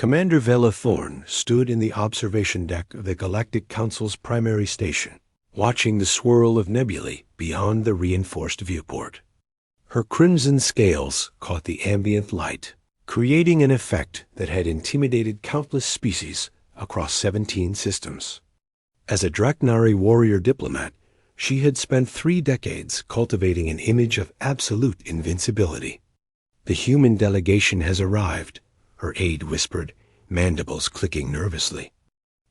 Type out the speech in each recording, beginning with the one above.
Commander Vela Thorne stood in the observation deck of the Galactic Council's primary station, watching the swirl of nebulae beyond the reinforced viewport. Her crimson scales caught the ambient light, creating an effect that had intimidated countless species across 17 systems. As a Draknari warrior diplomat, she had spent 3 decades cultivating an image of absolute invincibility. "The human delegation has arrived," her aide whispered, mandibles clicking nervously.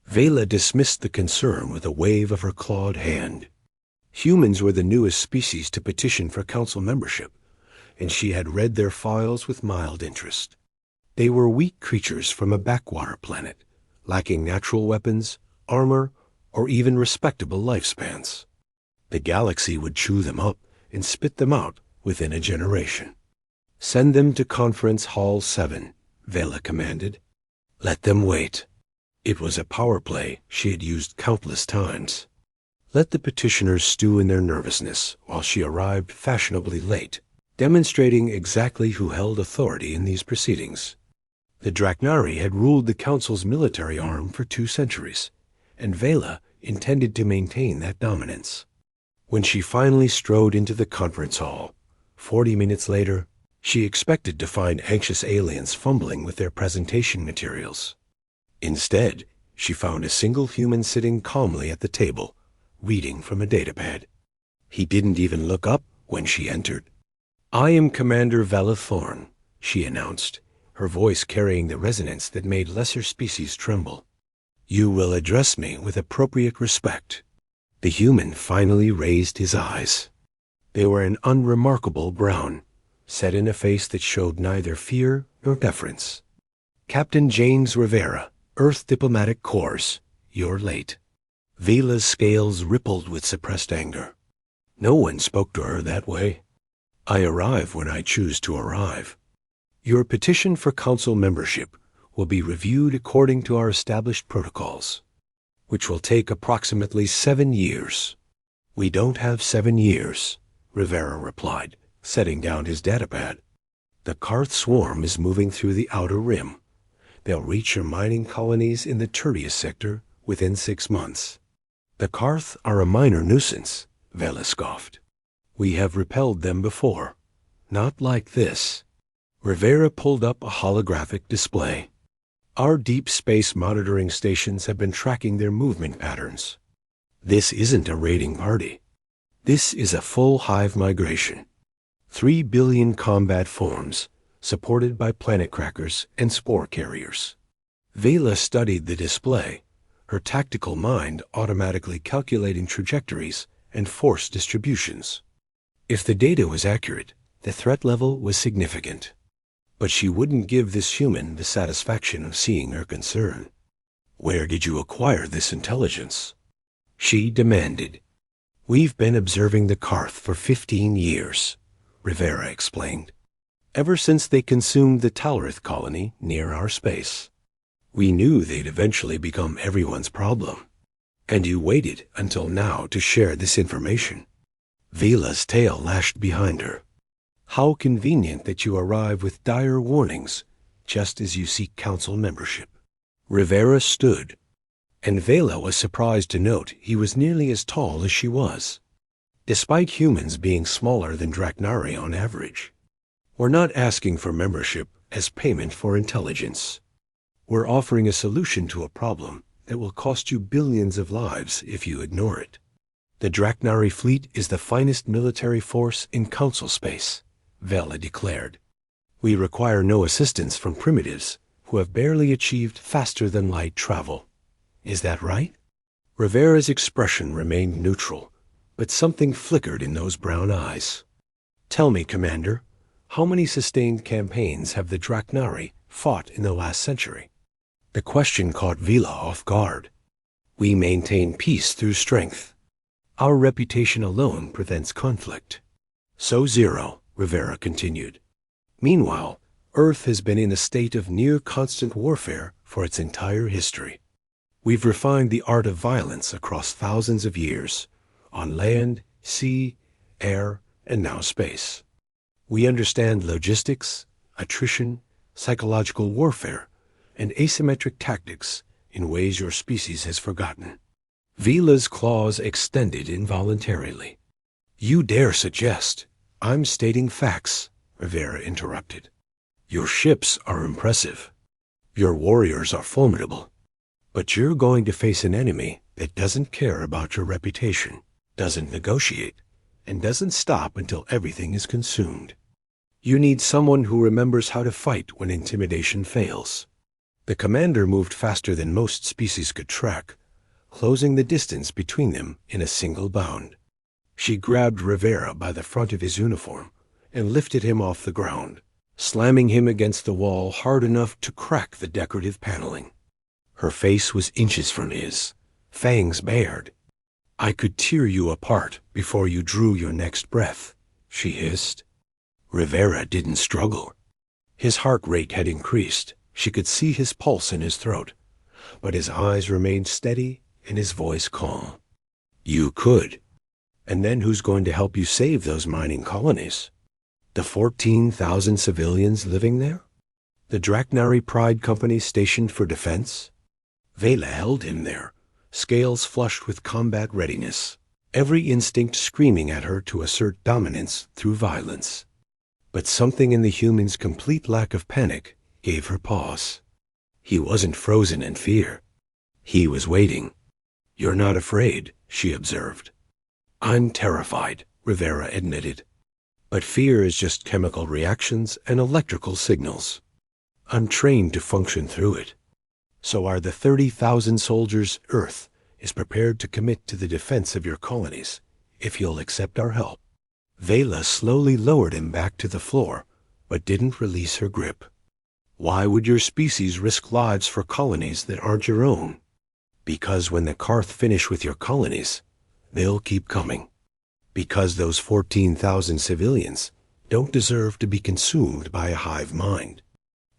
Vela dismissed the concern with a wave of her clawed hand. Humans were the newest species to petition for council membership, and she had read their files with mild interest. They were weak creatures from a backwater planet, lacking natural weapons, armor, or even respectable lifespans. The galaxy would chew them up and spit them out within a generation. "Send them to Conference Hall 7, Vela commanded. "Let them wait." It was a power play she had used countless times. Let the petitioners stew in their nervousness while she arrived fashionably late, demonstrating exactly who held authority in these proceedings. The Draknari had ruled the Council's military arm for 2 centuries, and Vela intended to maintain that dominance. When she finally strode into the conference hall, 40 minutes later, she expected to find anxious aliens fumbling with their presentation materials. Instead, she found a single human sitting calmly at the table, reading from a datapad. He didn't even look up when she entered. "I am Commander Vela Thorne," she announced, her voice carrying the resonance that made lesser species tremble. "You will address me with appropriate respect." The human finally raised his eyes. They were an unremarkable brown, set in a face that showed neither fear nor deference. "Captain James Rivera, Earth Diplomatic Corps, you're late." Vela's scales rippled with suppressed anger. No one spoke to her that way. "I arrive when I choose to arrive. Your petition for council membership will be reviewed according to our established protocols, which will take approximately 7 years. "We don't have 7 years, Rivera replied, setting down his datapad. "The Karth swarm is moving through the outer rim. They'll reach your mining colonies in the Tertius sector within 6 months. "The Karth are a minor nuisance," Vela scoffed. "We have repelled them before. Not like this." Rivera pulled up a holographic display. "Our deep space monitoring stations have been tracking their movement patterns. This isn't a raiding party. This is a full hive migration. 3 billion combat forms, supported by planet crackers and spore carriers." Vela studied the display, her tactical mind automatically calculating trajectories and force distributions. If the data was accurate, the threat level was significant. But she wouldn't give this human the satisfaction of seeing her concern. "Where did you acquire this intelligence?" she demanded. "We've been observing the Karth for 15 years, Rivera explained. "Ever since they consumed the Talrith colony near our space. We knew they'd eventually become everyone's problem. And you waited until now to share this information." Vela's tail lashed behind her. "How convenient that you arrive with dire warnings, just as you seek council membership." Rivera stood, and Vela was surprised to note he was nearly as tall as she was, despite humans being smaller than Draknari on average. "We're not asking for membership as payment for intelligence. We're offering a solution to a problem that will cost you billions of lives if you ignore it. The Draknari fleet is the finest military force in council space," Vela declared. "We require no assistance from primitives who have barely achieved faster-than-light travel. Is that right?" Rivera's expression remained neutral, but something flickered in those brown eyes. "Tell me, Commander, how many sustained campaigns have the Draknari fought in the last century?" The question caught Vela off guard. "We maintain peace through strength. Our reputation alone prevents conflict." "So 0, Rivera continued. "Meanwhile, Earth has been in a state of near-constant warfare for its entire history. We've refined the art of violence across thousands of years, on land, sea, air, and now space. We understand logistics, attrition, psychological warfare, and asymmetric tactics in ways your species has forgotten. Vila's claws extended involuntarily. You dare suggest I'm stating facts, Rivera interrupted. Your ships are impressive. Your warriors are formidable. But you're going to face an enemy that doesn't care about your reputation, doesn't negotiate, and doesn't stop until everything is consumed. You need someone who remembers how to fight when intimidation fails. The commander moved faster than most species could track, closing the distance between them in a single bound. She grabbed Rivera by the front of his uniform and lifted him off the ground, slamming him against the wall hard enough to crack the decorative paneling. Her face was inches from his, fangs bared. I could tear you apart before you drew your next breath, she hissed. Rivera didn't struggle. His heart rate had increased. She could see his pulse in his throat, but his eyes remained steady and his voice calm. You could. And then who's going to help you save those mining colonies? The 14,000 civilians living there? The Draknari Pride Company stationed for defense? Vela held him there, scales flushed with combat readiness, every instinct screaming at her to assert dominance through violence. But something in the human's complete lack of panic gave her pause. He wasn't frozen in fear. He was waiting. You're not afraid, she observed. I'm terrified, Rivera admitted. But fear is just chemical reactions and electrical signals. I'm trained to function through it. So are the 30,000 soldiers Earth is prepared to commit to the defense of your colonies, if you'll accept our help. Vela slowly lowered him back to the floor, but didn't release her grip. Why would your species risk lives for colonies that aren't your own? Because when the Karth finish with your colonies, they'll keep coming. Because those 14,000 civilians don't deserve to be consumed by a hive mind.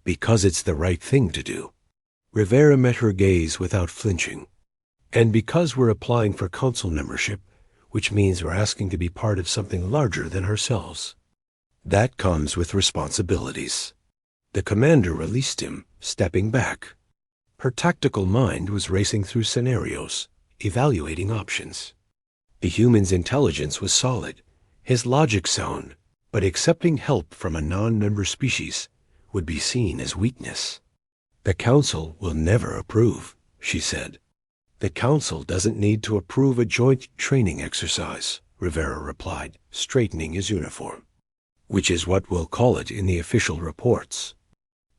Because it's the right thing to do. Rivera met her gaze without flinching. And because we're applying for council membership, which means we're asking to be part of something larger than ourselves. That comes with responsibilities. The commander released him, stepping back. Her tactical mind was racing through scenarios, evaluating options. The human's intelligence was solid, his logic sound, but accepting help from a non-member species would be seen as weakness. The council will never approve, she said. The council doesn't need to approve a joint training exercise, Rivera replied, straightening his uniform. Which is what we'll call it in the official reports.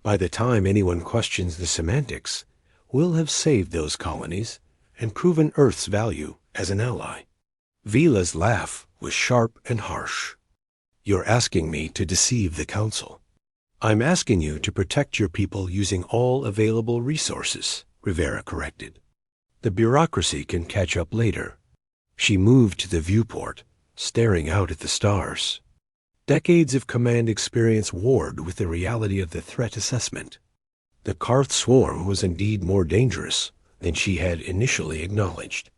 By the time anyone questions the semantics, we'll have saved those colonies and proven Earth's value as an ally. Vila's laugh was sharp and harsh. You're asking me to deceive the council. I'm asking you to protect your people using all available resources, Rivera corrected. The bureaucracy can catch up later. She moved to the viewport, staring out at the stars. Decades of command experience warred with the reality of the threat assessment. The Karth swarm was indeed more dangerous than she had initially acknowledged.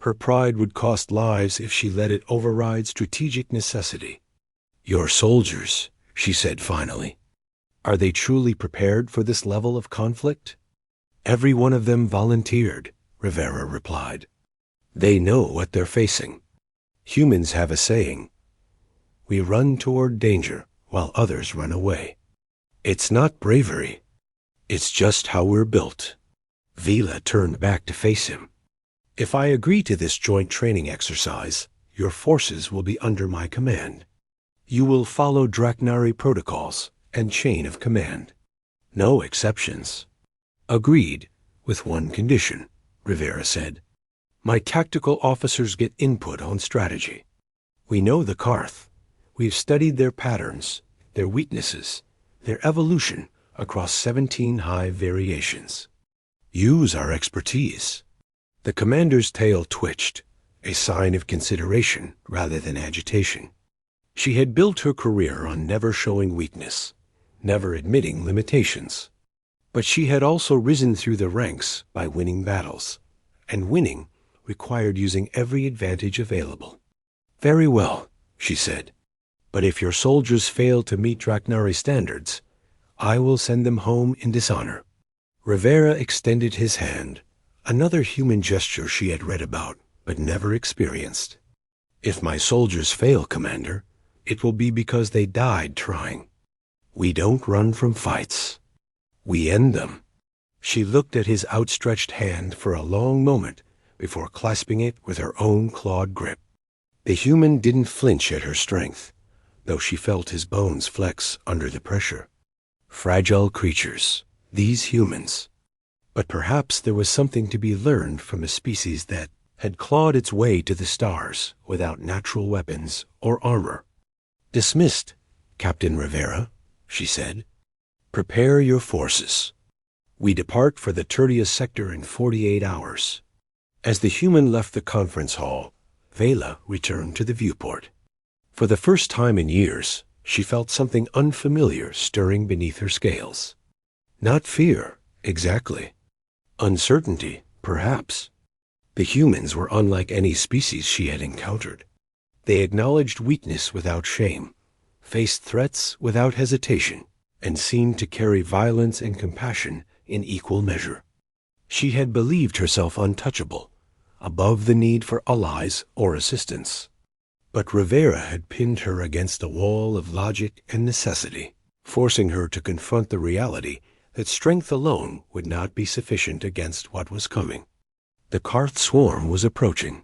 Her pride would cost lives if she let it override strategic necessity. Your soldiers, she said finally. Are they truly prepared for this level of conflict? Every one of them volunteered, Rivera replied. They know what they're facing. Humans have a saying. We run toward danger while others run away. It's not bravery. It's just how we're built. Vila turned back to face him. If I agree to this joint training exercise, your forces will be under my command. You will follow Draknari protocols and chain of command. No exceptions. Agreed, with one condition, Rivera said. My tactical officers get input on strategy. We know the Karth. We've studied their patterns, their weaknesses, their evolution across 17 hive variations. Use our expertise. The commander's tail twitched, a sign of consideration rather than agitation. She had built her career on never showing weakness, never admitting limitations. But she had also risen through the ranks by winning battles, and winning required using every advantage available. Very well, she said, but if your soldiers fail to meet Draknari standards, I will send them home in dishonor. Rivera extended his hand, another human gesture she had read about but never experienced. "If my soldiers fail, Commander, it will be because they died trying. We don't run from fights. We end them." She looked at his outstretched hand for a long moment before clasping it with her own clawed grip. The human didn't flinch at her strength, though she felt his bones flex under the pressure. Fragile creatures, these humans. But perhaps there was something to be learned from a species that had clawed its way to the stars without natural weapons or armor. "Dismissed, Captain Rivera," she said. "Prepare your forces. We depart for the Tertius sector in 48 hours. As the human left the conference hall, Vela returned to the viewport. For the first time in years, she felt something unfamiliar stirring beneath her scales. Not fear, exactly. Uncertainty, perhaps. The humans were unlike any species she had encountered. They acknowledged weakness without shame, faced threats without hesitation, and seemed to carry violence and compassion in equal measure. She had believed herself untouchable, above the need for allies or assistance. But Rivera had pinned her against a wall of logic and necessity, forcing her to confront the reality that strength alone would not be sufficient against what was coming. The Karth swarm was approaching,